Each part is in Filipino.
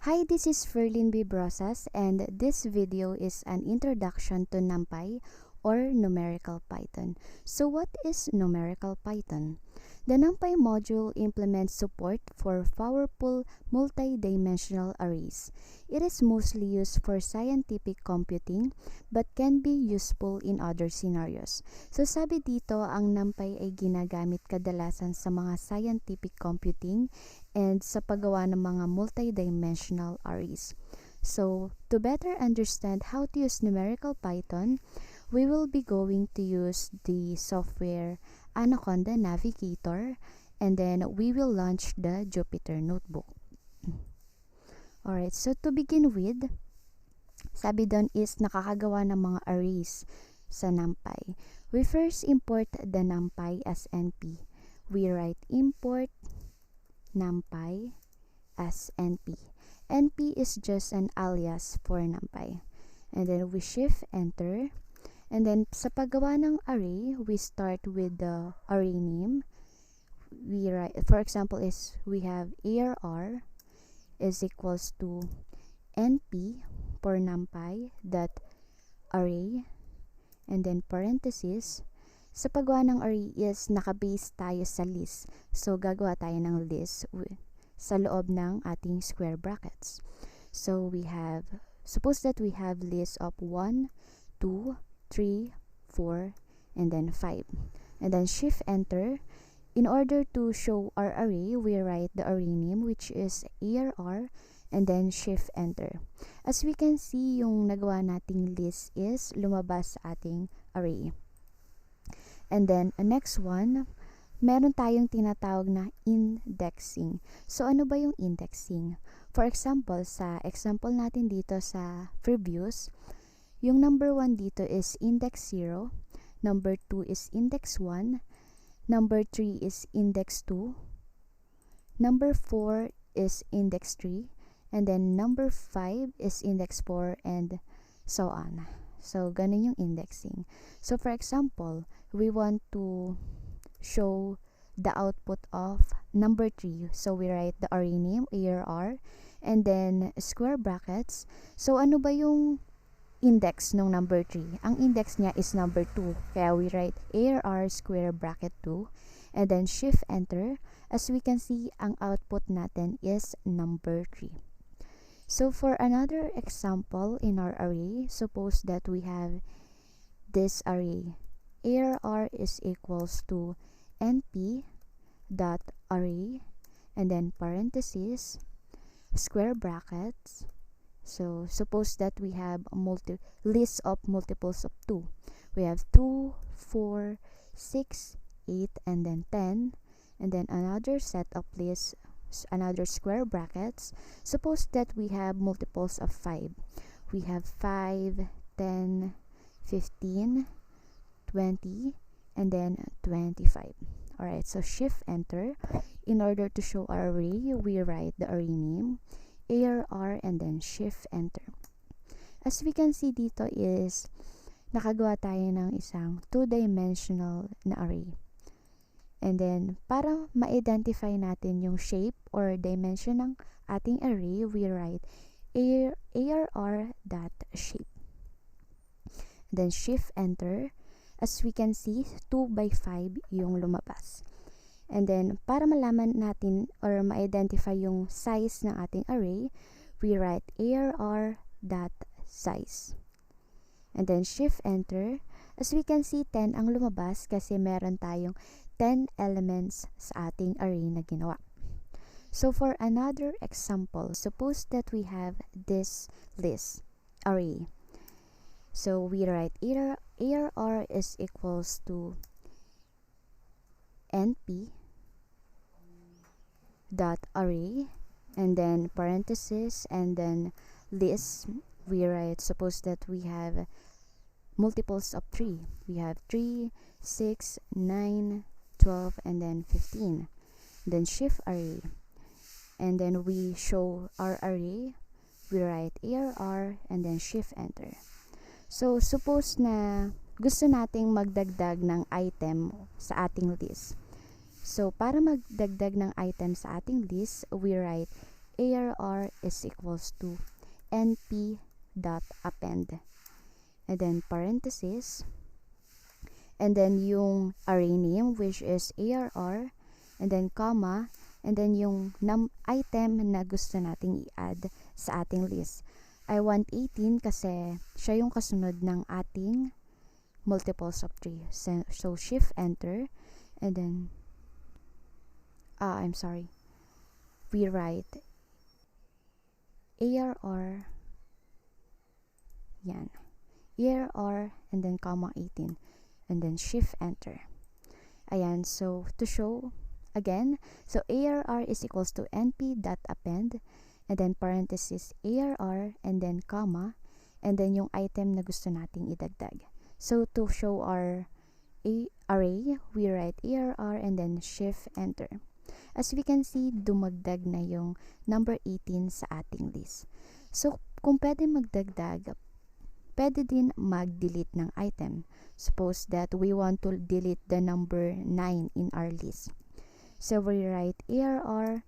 Hi, this is Ferlyn B. Brosas, and this video is an introduction to NumPy or numerical Python. So what is numerical Python? The NumPy module implements support for powerful multi-dimensional arrays. It is mostly used for scientific computing but can be useful in other scenarios. So sabi dito, ang NumPy ay ginagamit kadalasan sa mga scientific computing and sa paggawa ng mga multi-dimensional arrays. So, to better understand how to use numerical Python, we will be going to use the software Anaconda Navigator, and then we will launch the Jupyter Notebook. Alright, so to begin with, sabi doon is nakakagawa ng mga arrays sa NumPy. We first import the NumPy as NP. We write import NumPy as NP. NP is just an alias for NumPy. And then we shift enter. And then sa paggawa ng array, we start with the array name. We write, for example, is we have ARR is equals to NP for NumPy dot array, and then parenthesis. Sa paggawa ng array is nakabase tayo sa list. So gagawa tayo ng list sa loob ng ating square brackets. So we have, suppose that we have list of 1, 2, 3, 4, and then 5. And then shift enter. In order to show our array, we write the array name, which is ARR, and then shift enter. As we can see, yung nagawa nating list is lumabas sa ating array. And then next one, meron tayong tinatawag na indexing. So ano ba yung indexing? For example, sa example natin dito sa previews, yung number 1 dito is index 0, number 2 is index 1, number 3 is index 2, number 4 is index 3, and then number 5 is index 4, and so on. So, ganun yung indexing. So, for example, we want to show the output of number 3. So, we write the array name, ARR, and then square brackets. So, ano ba yung index ng number 3? Ang index niya is number 2. Kaya we write ARR square bracket 2 and then shift enter. As we can see, ang output natin is number 3. So for another example in our array, suppose that we have this array. ARR is equals to NP dot array and then parenthesis square brackets. So suppose that we have a list of multiples of 2. We have 2, 4, 6, 8, and then 10. And then another set of lists, another square brackets. Suppose that we have multiples of 5. We have 5, 10, 15, 20, and then 25. Alright, so shift enter. In order to show our array, we write the array name, ARR, and then shift enter. As we can see dito is nakagawa tayo ng isang two-dimensional na array. And then para ma-identify natin yung shape or dimension ng ating array, we write ARR.shape. Then shift enter. As we can see, 2 by 5 yung lumabas. And then, para malaman natin or ma-identify yung size ng ating array, we write ARR.size. And then, shift enter. As we can see, 10 ang lumabas kasi meron tayong 10 elements sa ating array na ginawa. So, for another example, suppose that we have this list array. So, we write ARR is equals to NP dot array and then parenthesis and then list. We write, suppose that we have multiples of 3. We have 3, 6, 9, 12, and then 15. Then shift array. And then we show our array. We write ARR and then shift enter. So suppose na gusto nating magdagdag ng item sa ating list. So, para magdagdag ng item sa ating list, we write ARR is equals to np dot append, and then parenthesis, and then yung array name which is ARR, and then comma, and then yung item na gusto nating i-add sa ating list. I want 18 kasi siya yung kasunod ng ating multiples of 3. So shift enter, and then we write ARR, yan, ARR, and then comma 18, and then shift enter. Ayan, so to show again, so ARR is equals to np.append, and then parenthesis ARR, and then comma, and then yung item na gusto nating idagdag. So to show our array, we write ARR and then shift enter. As we can see, dumagdag na yung number 18 sa ating list. So kung pwede magdagdag, pwede din mag-delete ng item. Suppose that we want to delete the number 9 in our list. So we write ARR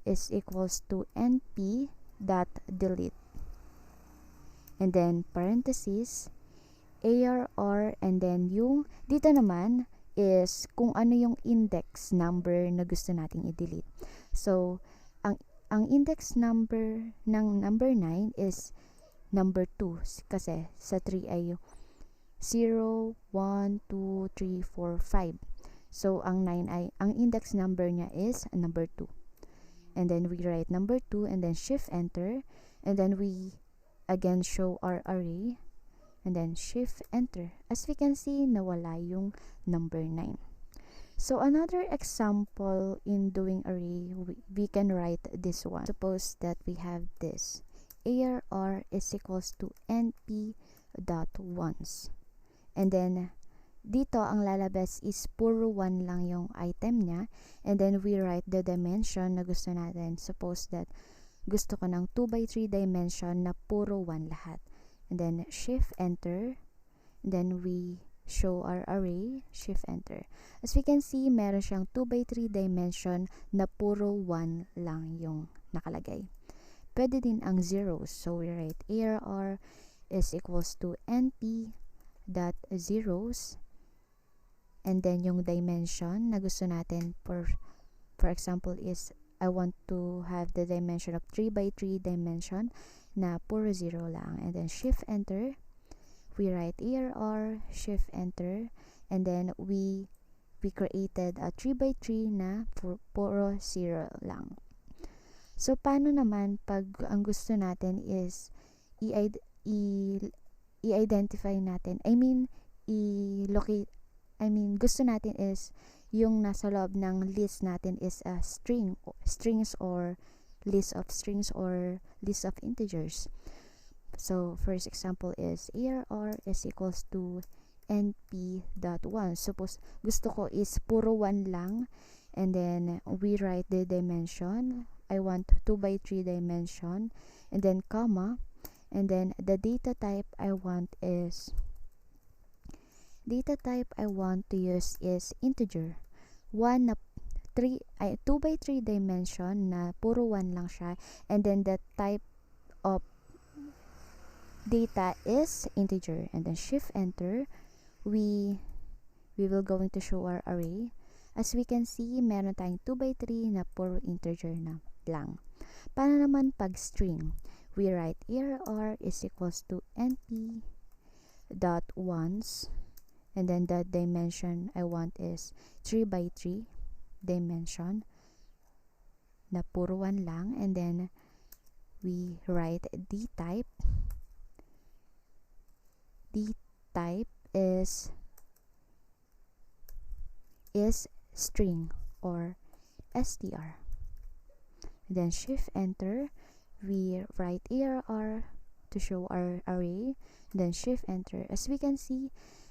is equals to np.delete, and then parenthesis ARR, and then yung dito naman is kung ano yung index number na gusto nating i-delete. So ang index number ng number 9 is number 2 kasi sa 3 ay 0, 1, 2, 3, 4, 5. So ang 9 ay, ang index number niya is number 2. And then we write number 2 and then shift enter, and then we again show our array, and then shift enter. As we can see, nawala yung number 9. So another example in doing array, we can write this one. Suppose that we have this ARR is equals to np.ones, and then dito ang lalabas is puro 1 lang yung item niya, and then we write the dimension na gusto natin. Suppose that gusto ko ng 2x3 dimension na puro 1 lahat, and then shift enter, and then we show our array, shift enter. As we can see, meron siyang 2x3 dimension na puro 1 lang yung nakalagay. Pwede din ang zeros, so we write ARR is equals to np.zeros, and then yung dimension na gusto natin, for example is I want to have the dimension of 3x3 dimension na puro 0 lang, and then shift enter, we write ARR, shift enter, and then we created a 3x3 na puro 0 lang. So paano naman pag ang gusto natin is i-identify natin, gusto natin is yung nasa loob ng list natin is a strings or list of strings or list of integers. So first example is ARR is equals to np.1. Suppose gusto ko is puro 1 lang, and then we write the dimension. I want 2x3 dimension, and then comma, and then the data type I want to use is integer. 2x3 dimension na puro 1 lang siya, and then the type of data is integer, and then shift enter, we will going to show our array. As we can see, meron tayong 2x3 na puro integer na lang. Paano naman pag string? We write ARR is equals to np.ones, and then the dimension I want is 3x3 dimension na puro 1 lang, and then we write d type is string or str, and then shift enter, we write ARR to show our array, then shift enter. As we can see,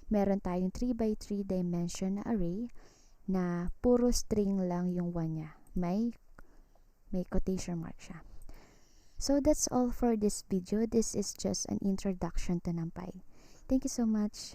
meron tayong 3x3 dimension na array na puro string lang yung 1 niya. May quotation mark siya. So that's all for this video. This is just an introduction to NumPy. Thank you so much.